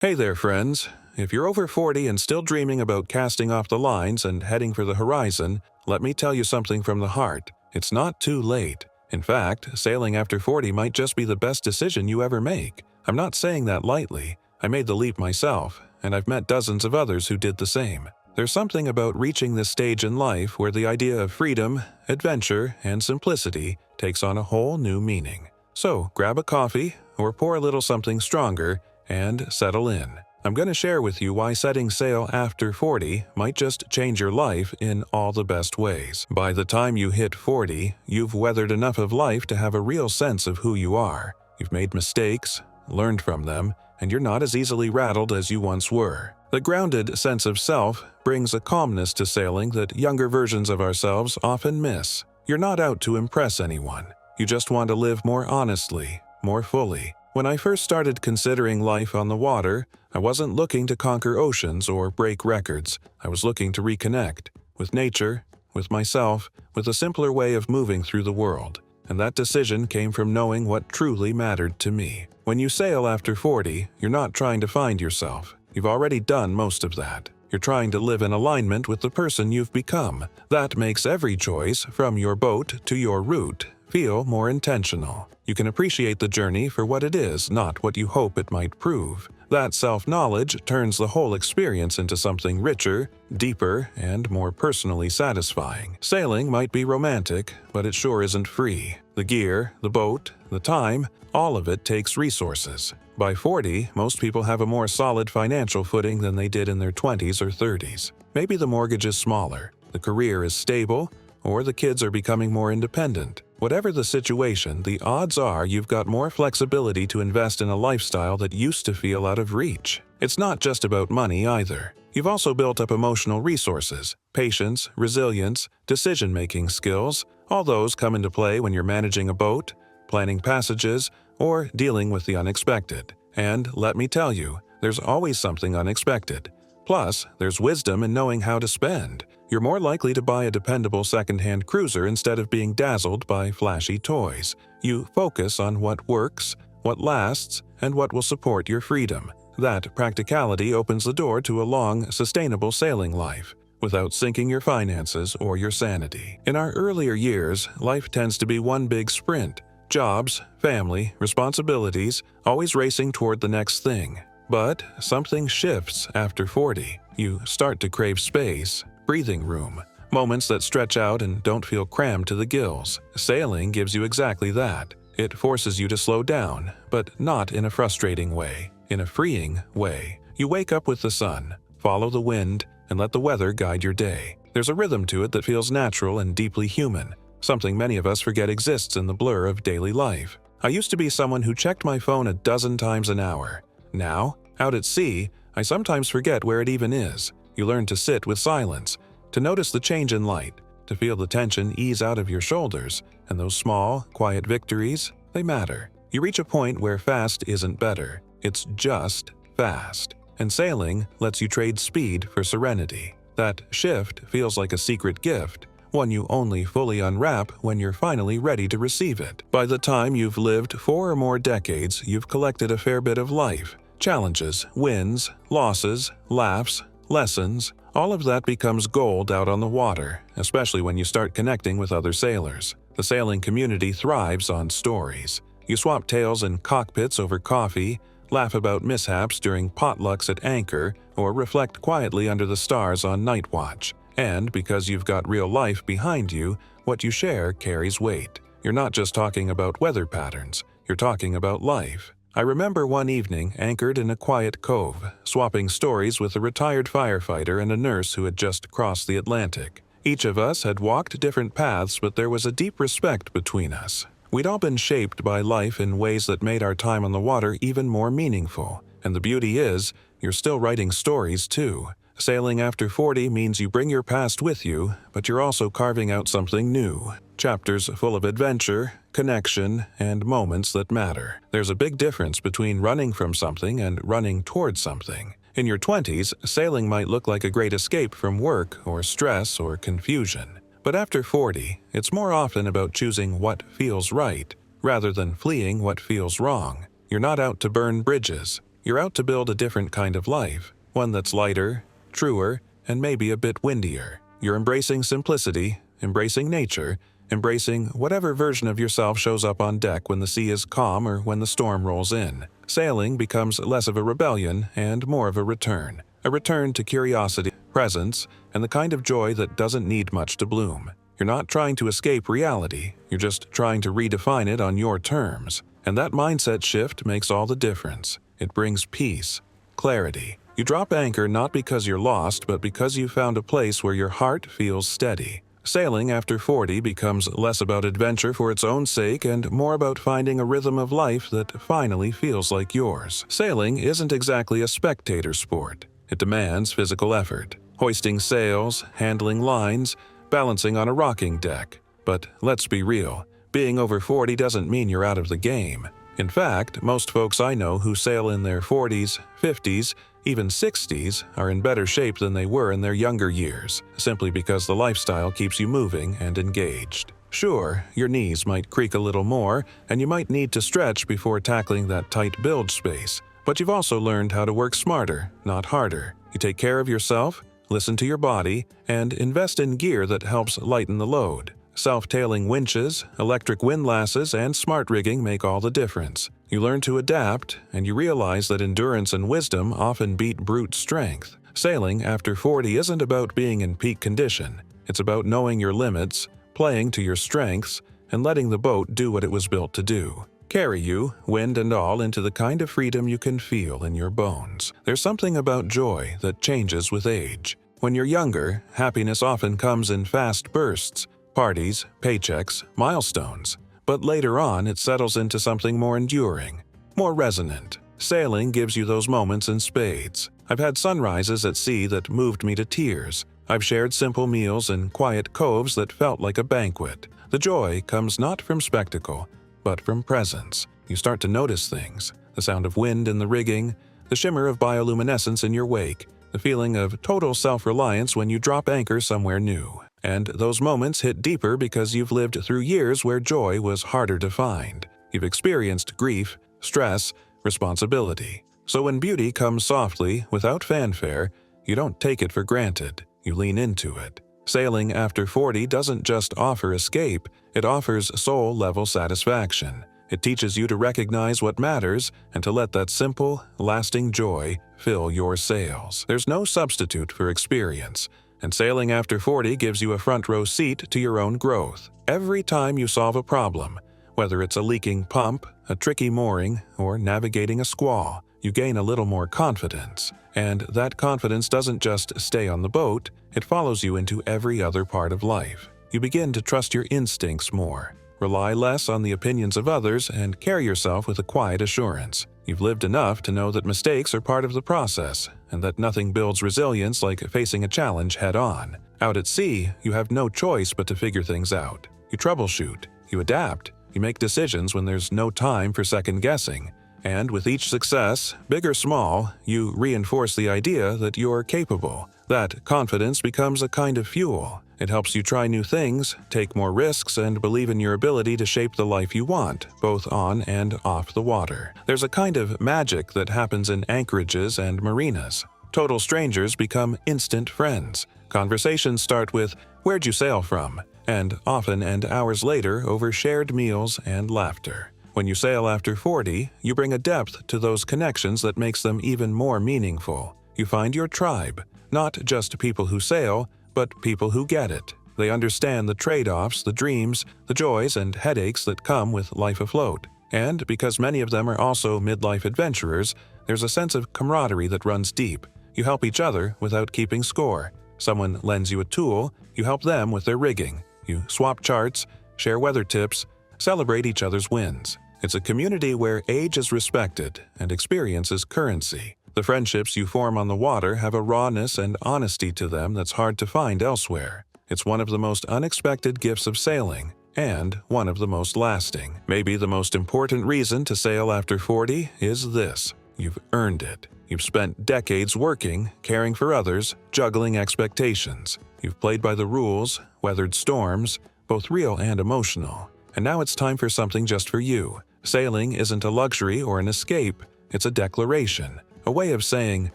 Hey there, friends. If you're over 40 and still dreaming about casting off the lines and heading for the horizon, let me tell you something from the heart. It's not too late. In fact, sailing after 40 might just be the best decision you ever make. I'm not saying that lightly. I made the leap myself, and I've met dozens of others who did the same. There's something about reaching this stage in life where the idea of freedom, adventure, and simplicity takes on a whole new meaning. So grab a coffee or pour a little something stronger and settle in. I'm going to share with you why setting sail after 40 might just change your life in all the best ways. By the time you hit 40, you've weathered enough of life to have a real sense of who you are. You've made mistakes, learned from them, and you're not as easily rattled as you once were. The grounded sense of self brings a calmness to sailing that younger versions of ourselves often miss. You're not out to impress anyone. You just want to live more honestly, more fully. When I first started considering life on the water, I wasn't looking to conquer oceans or break records. I was looking to reconnect with nature, with myself, with a simpler way of moving through the world. And that decision came from knowing what truly mattered to me. When you sail after 40, you're not trying to find yourself. You've already done most of that. You're trying to live in alignment with the person you've become. That makes every choice, from your boat to your route, feel more intentional. You can appreciate the journey for what it is, not what you hope it might prove. That self-knowledge turns the whole experience into something richer, deeper, and more personally satisfying. Sailing might be romantic, but it sure isn't free. The gear, the boat, the time, all of it takes resources. By 40, most people have a more solid financial footing than they did in their 20s or 30s. Maybe the mortgage is smaller, the career is stable, or the kids are becoming more independent. Whatever the situation, the odds are you've got more flexibility to invest in a lifestyle that used to feel out of reach. It's not just about money either. You've also built up emotional resources, patience, resilience, decision-making skills. All those come into play when you're managing a boat, planning passages, or dealing with the unexpected. And let me tell you, there's always something unexpected. Plus, there's wisdom in knowing how to spend. You're more likely to buy a dependable second-hand cruiser instead of being dazzled by flashy toys. You focus on what works, what lasts, and what will support your freedom. That practicality opens the door to a long, sustainable sailing life, without sinking your finances or your sanity. In our earlier years, life tends to be one big sprint. Jobs, family, responsibilities, always racing toward the next thing. But something shifts after 40. You start to crave space, breathing room, moments that stretch out and don't feel crammed to the gills. Sailing gives you exactly that. It forces you to slow down, but not in a frustrating way, in a freeing way. You wake up with the sun, follow the wind, and let the weather guide your day. There's a rhythm to it that feels natural and deeply human, something many of us forget exists in the blur of daily life. I used to be someone who checked my phone a dozen times an hour. Now, out at sea, I sometimes forget where it even is. You learn to sit with silence, to notice the change in light, to feel the tension ease out of your shoulders, and those small, quiet victories, they matter. You reach a point where fast isn't better, it's just fast. And sailing lets you trade speed for serenity. That shift feels like a secret gift, one you only fully unwrap when you're finally ready to receive it. By the time you've lived 4 or more decades, you've collected a fair bit of life. Challenges, wins, losses, laughs, lessons, all of that becomes gold out on the water, especially when you start connecting with other sailors. The sailing community thrives on stories. You swap tales in cockpits over coffee, laugh about mishaps during potlucks at anchor, or reflect quietly under the stars on night watch. And because you've got real life behind you, what you share carries weight. You're not just talking about weather patterns, you're talking about life. I remember one evening anchored in a quiet cove, swapping stories with a retired firefighter and a nurse who had just crossed the Atlantic. Each of us had walked different paths, but there was a deep respect between us. We'd all been shaped by life in ways that made our time on the water even more meaningful. And the beauty is, you're still writing stories too. Sailing after 40 means you bring your past with you, but you're also carving out something new. Chapters full of adventure, connection, and moments that matter. There's a big difference between running from something and running towards something. In your 20s, sailing might look like a great escape from work or stress or confusion. But after 40, it's more often about choosing what feels right, rather than fleeing what feels wrong. You're not out to burn bridges. You're out to build a different kind of life, one that's lighter, truer, and maybe a bit windier. You're embracing simplicity, embracing nature, embracing whatever version of yourself shows up on deck when the sea is calm or when the storm rolls in. Sailing becomes less of a rebellion and more of a return to curiosity, presence, and the kind of joy that doesn't need much to bloom. You're not trying to escape reality, you're just trying to redefine it on your terms. And that mindset shift makes all the difference. It brings peace, clarity. You drop anchor not because you're lost, but because you found a place where your heart feels steady. Sailing after 40 becomes less about adventure for its own sake and more about finding a rhythm of life that finally feels like yours. Sailing isn't exactly a spectator sport. It demands physical effort. Hoisting sails, handling lines, balancing on a rocking deck. But let's be real, being over 40 doesn't mean you're out of the game. In fact, most folks I know who sail in their 40s, 50s, even 60s are in better shape than they were in their younger years, simply because the lifestyle keeps you moving and engaged. Sure, your knees might creak a little more, and you might need to stretch before tackling that tight bilge space, but you've also learned how to work smarter, not harder. You take care of yourself, listen to your body, and invest in gear that helps lighten the load. Self-tailing winches, electric windlasses, and smart rigging make all the difference. You learn to adapt, and you realize that endurance and wisdom often beat brute strength. Sailing after 40 isn't about being in peak condition. It's about knowing your limits, playing to your strengths, and letting the boat do what it was built to do. Carry you, wind and all, into the kind of freedom you can feel in your bones. There's something about joy that changes with age. When you're younger, happiness often comes in fast bursts. Parties, paychecks, milestones. But later on, it settles into something more enduring, more resonant. Sailing gives you those moments in spades. I've had sunrises at sea that moved me to tears. I've shared simple meals in quiet coves that felt like a banquet. The joy comes not from spectacle, but from presence. You start to notice things, the sound of wind in the rigging, the shimmer of bioluminescence in your wake, the feeling of total self-reliance when you drop anchor somewhere new. And those moments hit deeper because you've lived through years where joy was harder to find. You've experienced grief, stress, responsibility. So when beauty comes softly, without fanfare, you don't take it for granted. You lean into it. Sailing after 40 doesn't just offer escape, it offers soul-level satisfaction. It teaches you to recognize what matters and to let that simple, lasting joy fill your sails. There's no substitute for experience. And sailing after 40 gives you a front-row seat to your own growth. Every time you solve a problem, whether it's a leaking pump, a tricky mooring, or navigating a squall, you gain a little more confidence. And that confidence doesn't just stay on the boat, it follows you into every other part of life. You begin to trust your instincts more, rely less on the opinions of others, and carry yourself with a quiet assurance. You've lived enough to know that mistakes are part of the process, and that nothing builds resilience like facing a challenge head-on. Out at sea, you have no choice but to figure things out. You troubleshoot, you adapt, you make decisions when there's no time for second-guessing. And with each success, big or small, you reinforce the idea that you're capable. That confidence becomes a kind of fuel. It helps you try new things, take more risks, and believe in your ability to shape the life you want, both on and off the water. There's a kind of magic that happens in anchorages and marinas. Total strangers become instant friends. Conversations start with, "Where'd you sail from?" and often end hours later over shared meals and laughter. When you sail after 40, you bring a depth to those connections that makes them even more meaningful. You find your tribe, not just people who sail, but people who get it. They understand the trade-offs, the dreams, the joys and headaches that come with life afloat. And because many of them are also midlife adventurers, there's a sense of camaraderie that runs deep. You help each other without keeping score. Someone lends you a tool, you help them with their rigging. You swap charts, share weather tips, celebrate each other's wins. It's a community where age is respected and experience is currency. The friendships you form on the water have a rawness and honesty to them that's hard to find elsewhere. It's one of the most unexpected gifts of sailing, and one of the most lasting. Maybe the most important reason to sail after 40 is this: you've earned it. You've spent decades working, caring for others, juggling expectations. You've played by the rules, weathered storms, both real and emotional. And now it's time for something just for you. Sailing isn't a luxury or an escape. It's a declaration, a way of saying,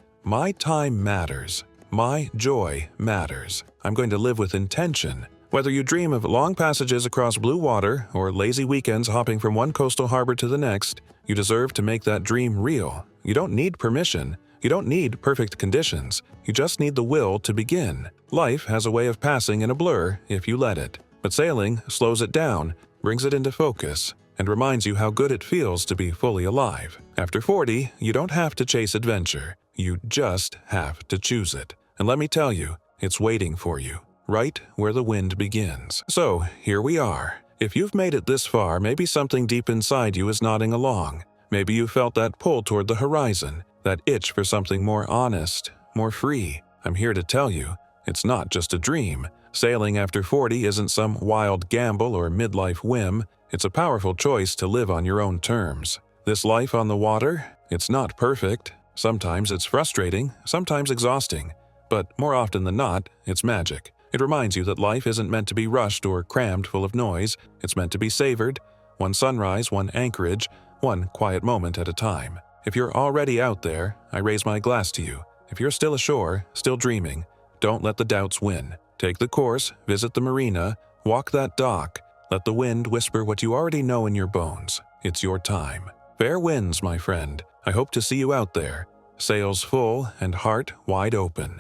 my time matters. My joy matters. I'm going to live with intention. Whether you dream of long passages across blue water or lazy weekends hopping from one coastal harbor to the next, you deserve to make that dream real. You don't need permission. You don't need perfect conditions. You just need the will to begin. Life has a way of passing in a blur if you let it. But sailing slows it down, brings it into focus, and reminds you how good it feels to be fully alive. After 40, you don't have to chase adventure. You just have to choose it. And let me tell you, it's waiting for you, right where the wind begins. So, here we are. If you've made it this far, maybe something deep inside you is nodding along. Maybe you felt that pull toward the horizon, that itch for something more honest, more free. I'm here to tell you, it's not just a dream. Sailing after 40 isn't some wild gamble or midlife whim. It's a powerful choice to live on your own terms. This life on the water, it's not perfect. Sometimes it's frustrating, sometimes exhausting. But more often than not, it's magic. It reminds you that life isn't meant to be rushed or crammed full of noise. It's meant to be savored, one sunrise, one anchorage, one quiet moment at a time. If you're already out there, I raise my glass to you. If you're still ashore, still dreaming, don't let the doubts win. Take the course, visit the marina, walk that dock. Let the wind whisper what you already know in your bones. It's your time. Fair winds, my friend. I hope to see you out there. Sails full and heart wide open.